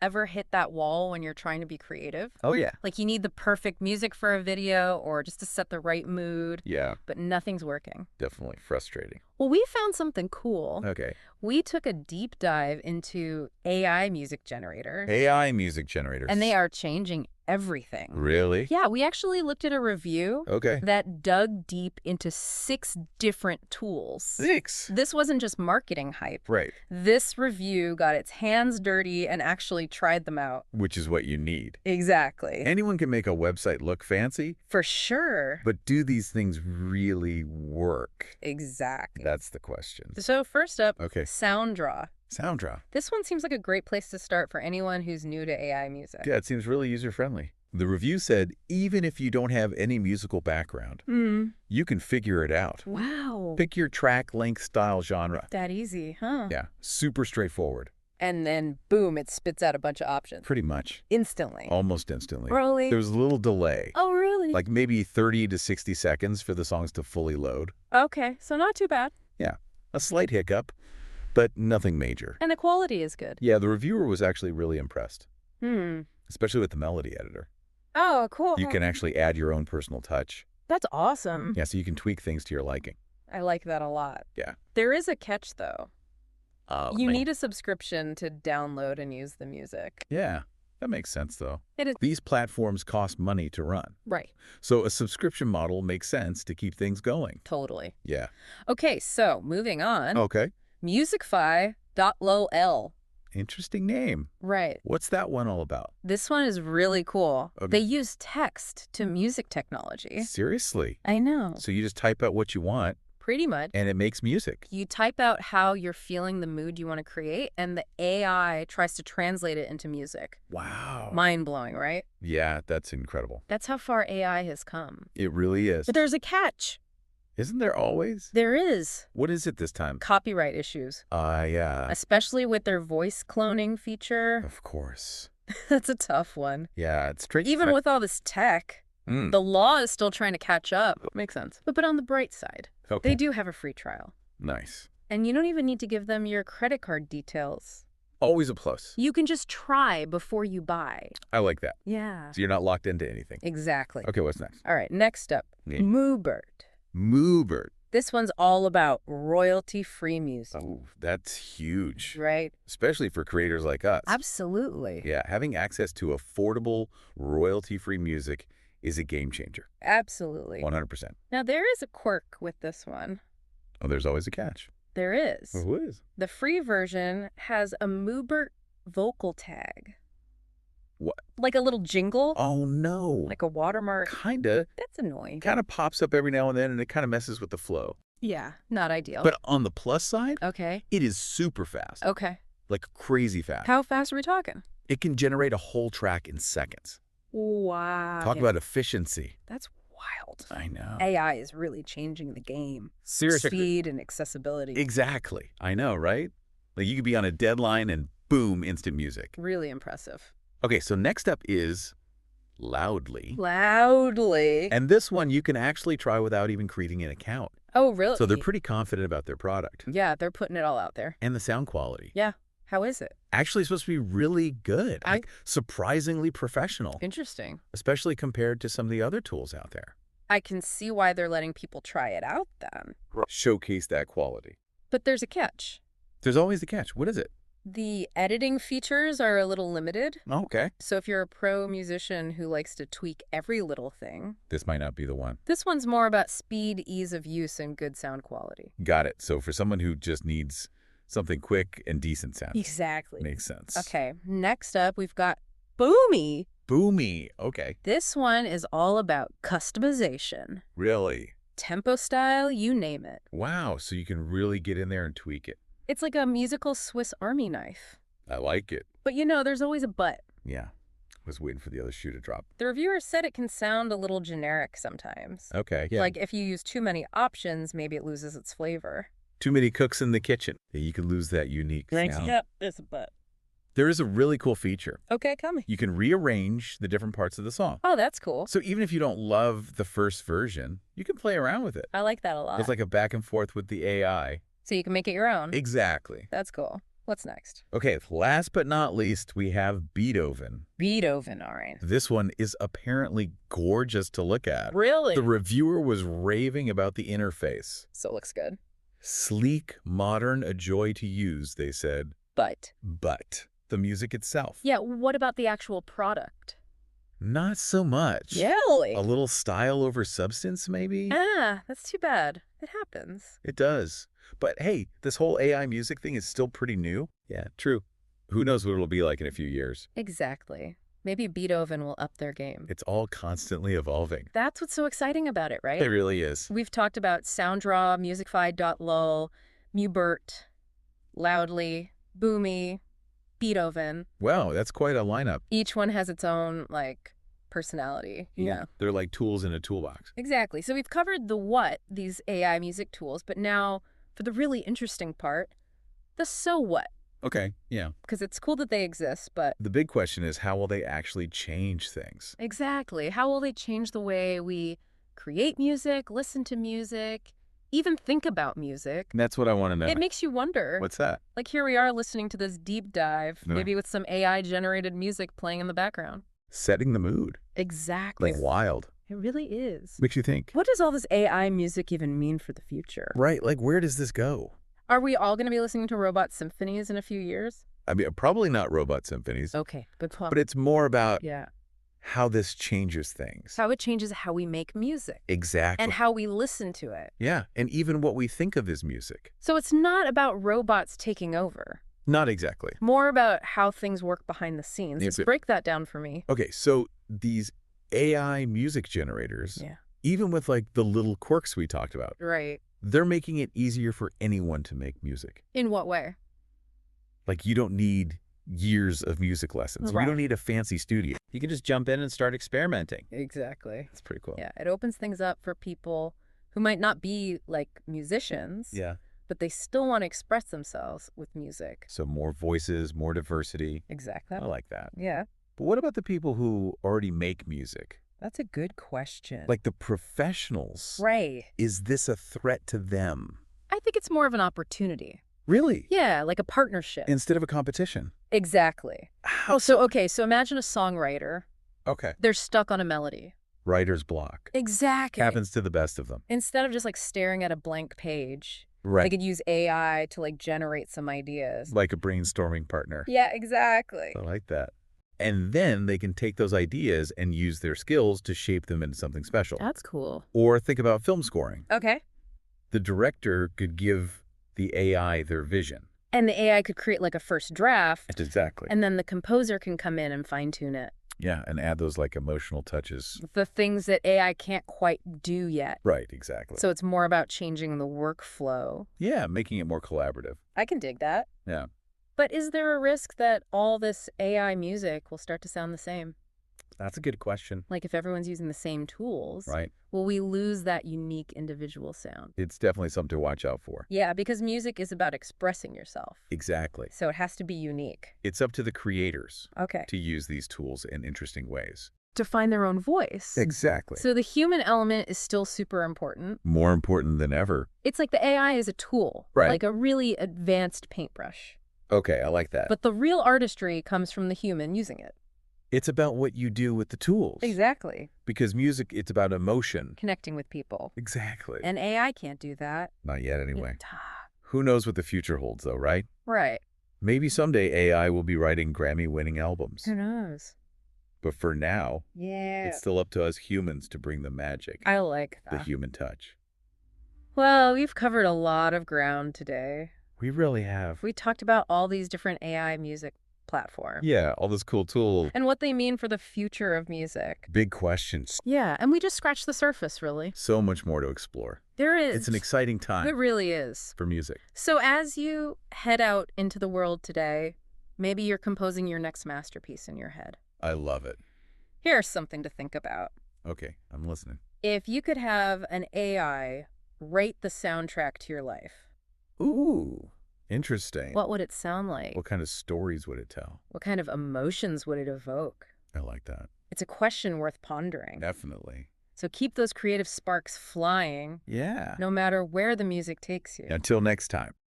ever hit that wall when you're trying to be creative? Oh, yeah. Like you need the perfect music for a video or just to set the right mood, Yeah, but nothing's working. definitely frustrating. Well, we found something cool. Okay. We took a deep dive into AI music generators, AI music generators. and they are changing everything. Really? Yeah, we actually looked at a review Okay. that dug deep into 6 different tools. 6. This wasn't just marketing hype. Right. This review got its hands dirty and actually tried them out. Which is what you need. Exactly. Anyone can make a website look fancy, For sure. but do these things really work? Exactly. That's the question. So first up, Okay. SoundDraw. SoundDraw. This one seems like a great place to start for anyone who's new to AI music. Yeah, it seems really user-friendly. The review said even if you don't have any musical background, you can figure it out. Wow. Pick your track, length, style, genre. That easy, huh? Yeah, super straightforward. And then, boom, it spits out a bunch of options. Pretty much. Instantly. Almost instantly. Really? There was a little delay. Oh, really? Like maybe 30 to 60 seconds for the songs to fully load. Okay, so not too bad. Yeah, a slight hiccup, but nothing major. And the quality is good. Yeah, the reviewer was actually really impressed, Hmm. especially with the melody editor. Oh, cool. You can actually add your own personal touch. That's awesome. Yeah, so you can tweak things to your liking. I like that a lot. Yeah. There is a catch, though. Oh, You man. need a subscription to download and use the music. Yeah, that makes sense, though. It is. These platforms cost money to run. Right. So a subscription model makes sense to keep things going. Totally. Yeah. Okay, so moving on. Okay. Musicfy.lol. Interesting name. Right. What's that one all about? This one is really cool. Okay. They use text to music technology. Seriously? I know. So you just type out what you want, Pretty much. and it makes music. You type out how you're feeling the mood you want to create, and the AI tries to translate it into music. Wow. Mind-blowing, right? Yeah, that's incredible. That's how far AI has come. It really is. But there's a catch. Isn't there always? There is. What is it this time? Copyright issues, Yeah. especially with their voice cloning feature. Of course. That's a tough one. Yeah, it's tricky. Even with all this tech, the law is still trying to catch up. Makes sense. But on the bright side, Okay. they do have a free trial. Nice. And you don't even need to give them your credit card details. Always a plus. You can just try before you buy. I like that. Yeah. So you're not locked into anything. Exactly. Okay, what's next? All right, next up, Yeah. Moobert. Moobert. This one's all about royalty-free music, Oh, that's huge. right? Especially for creators like us. Absolutely. Yeah, having access to affordable, royalty-free music is a game changer. Absolutely. 100%. Now, there is a quirk with this one. Oh, there's always a catch. There is. Who is? The free version has a Moobert vocal tag. What? Like a little jingle, Oh, no. like a watermark. Kinda. That's annoying. Kind of pops up every now and then, and it kind of messes with the flow. Yeah, not ideal. But on the plus side, Okay. it is super fast. Okay. Like crazy fast. How fast are we talking? It can generate a whole track in seconds. Wow. Talk about efficiency. That's wild. I know. AI is really changing the game. Seriously. Speed and accessibility. Exactly. I know, right? Like you could be on a deadline and boom, instant music. Really impressive. Okay, so next up is Loudly. Loudly. And this one you can actually try without even creating an account. Oh, really? So they're pretty confident about their product Yeah, they're putting it all out there. and the sound quality. Yeah. How is it? Actually supposed to be really good, like surprisingly professional, Interesting. especially compared to some of the other tools out there. I can see why they're letting people try it out then. Showcase that quality. But there's a catch. There's always the catch. What is it? The editing features are a little limited. Okay. So if you're a pro musician who likes to tweak every little thing, This might not be the one. this one's more about speed, ease of use, and good sound quality. Got it. So for someone who just needs something quick and decent sound. Exactly. Makes sense. Okay, next up, we've got Boomy. Boomy. Okay. This one is all about customization. Really? Tempo style, you name it. Wow. So you can really get in there and tweak it. It's like a musical Swiss Army knife. I like it. But there's always a but. Yeah. Was waiting for the other shoe to drop. The reviewer said it can sound a little generic sometimes. Okay. Yeah. Like if you use too many options, maybe it loses its flavor. Too many cooks in the kitchen. Yeah, you can lose that unique sound. Yep, there's a but. There is a really cool feature. Okay, come. You can rearrange the different parts of the song. Oh, that's cool. So even if you don't love the first version, you can play around with it. I like that a lot. It's like a back and forth with the AI. So you can make it your own. Exactly. That's cool. What's next? Okay, last but not least, we have Beethoven. Beethoven, all right. This one is apparently gorgeous to look at. Really? The reviewer was raving about the interface. So it looks good. Sleek, modern, a joy to use, they said. But But the music itself, yeah, what about the actual product? not so much. Really? A little style over substance, maybe? Ah, that's too bad. It happens. It does. But hey, this whole AI music thing is still pretty new. Yeah, true. Who knows what it'll be like in a few years? Exactly. Maybe Beethoven will up their game. It's all constantly evolving. That's what's so exciting about it, right? It really is. We've talked about Soundraw, Musicfy.lol, Mubert, Loudly, Boomy, Beethoven. Wow, that's quite a lineup. Each one has its own, like, personality, you know? They're like tools in a toolbox. Exactly. So we've covered the what, these AI music tools, but now for the really interesting part, the so what. Okay, yeah. Because it's cool that they exist, but The big question is, how will they actually change things? exactly, how will they change the way we create music, listen to music, even think about music? That's what I want to know. It makes you wonder. What's that? Like here we are listening to this deep dive, Yeah. maybe with some AI-generated music playing in the background. Setting the mood. Exactly. Like wild. It really is. Makes you think. What does all this AI music even mean for the future? Right, like where does this go? Are we all going to be listening to robot symphonies in a few years? I mean, probably not robot symphonies, Okay, good call. but it's more about Yeah. how this changes things. How it changes how we make music Exactly. and how we listen to it. Yeah, and even what we think of as music. So it's not about robots taking over, Not exactly. more about how things work behind the scenes. Yeah, Just but- break that down for me. Okay, so these AI music generators, Yeah. even with like the little quirks we talked about, Right. they're making it easier for anyone to make music. In what way? Like you don't need years of music lessons. Right. You don't need a fancy studio. You can just jump in and start experimenting. Exactly. That's pretty cool. Yeah, it opens things up for people who might not be like musicians, Yeah. but they still want to express themselves with music. So more voices, more diversity. Exactly. I like that. Yeah, But what about the people who already make music? that's a good question. Like the professionals. right. Is this a threat to them? I think it's more of an opportunity. Really? Yeah, like a partnership. Instead of a competition? Exactly. How So imagine a songwriter. Okay. They're stuck on a melody. Writer's block. Exactly. Happens to the best of them. Instead of just like staring at a blank page, they Right. could use AI to like generate some ideas. Like a brainstorming partner. Yeah, exactly. I like that. And then they can take those ideas and use their skills to shape them into something special. That's cool. Or think about film scoring. Okay. The director could give the AI their vision. And the AI could create like a first draft, Exactly. and then the composer can come in and fine tune it. Yeah, and add those like emotional touches. The things that AI can't quite do yet. Right, exactly. So it's more about changing the workflow. Yeah, making it more collaborative. I can dig that. Yeah. But is there a risk that all this AI music will start to sound the same? That's a good question. Like if everyone's using the same tools, Right. will we lose that unique individual sound? It's definitely something to watch out for. Yeah, because music is about expressing yourself. Exactly. So it has to be unique. It's up to the creators Okay. to use these tools in interesting ways. To find their own voice. Exactly. So the human element is still super important. More important than ever. It's like the AI is a tool, Right. like a really advanced paintbrush. Okay, I like that. But the real artistry comes from the human using it. It's about what you do with the tools. Exactly. Because music, it's about emotion. Connecting with people. Exactly. And AI can't do that. Not yet, anyway. Ah, Who knows what the future holds, though, right? right. Maybe someday AI will be writing Grammy-winning albums. Who knows? But for now, Yeah. it's still up to us humans to bring the magic, I like the that. human touch. Well, we've covered a lot of ground today. We really have. We talked about all these different AI music platforms Yeah, all this cool tool. and what they mean for the future of music. Big questions. Yeah, and we just scratched the surface, really. So much more to explore. There is. It's an exciting time It really is. for music. So as you head out into the world today, maybe you're composing your next masterpiece in your head. I love it. Here's something to think about. Okay, I'm listening. If you could have an AI write the soundtrack to your life, Ooh, interesting. what would it sound like? What kind of stories would it tell? What kind of emotions would it evoke? I like that. It's a question worth pondering. Definitely. So keep those creative sparks flying, Yeah. no matter where the music takes you. Until next time.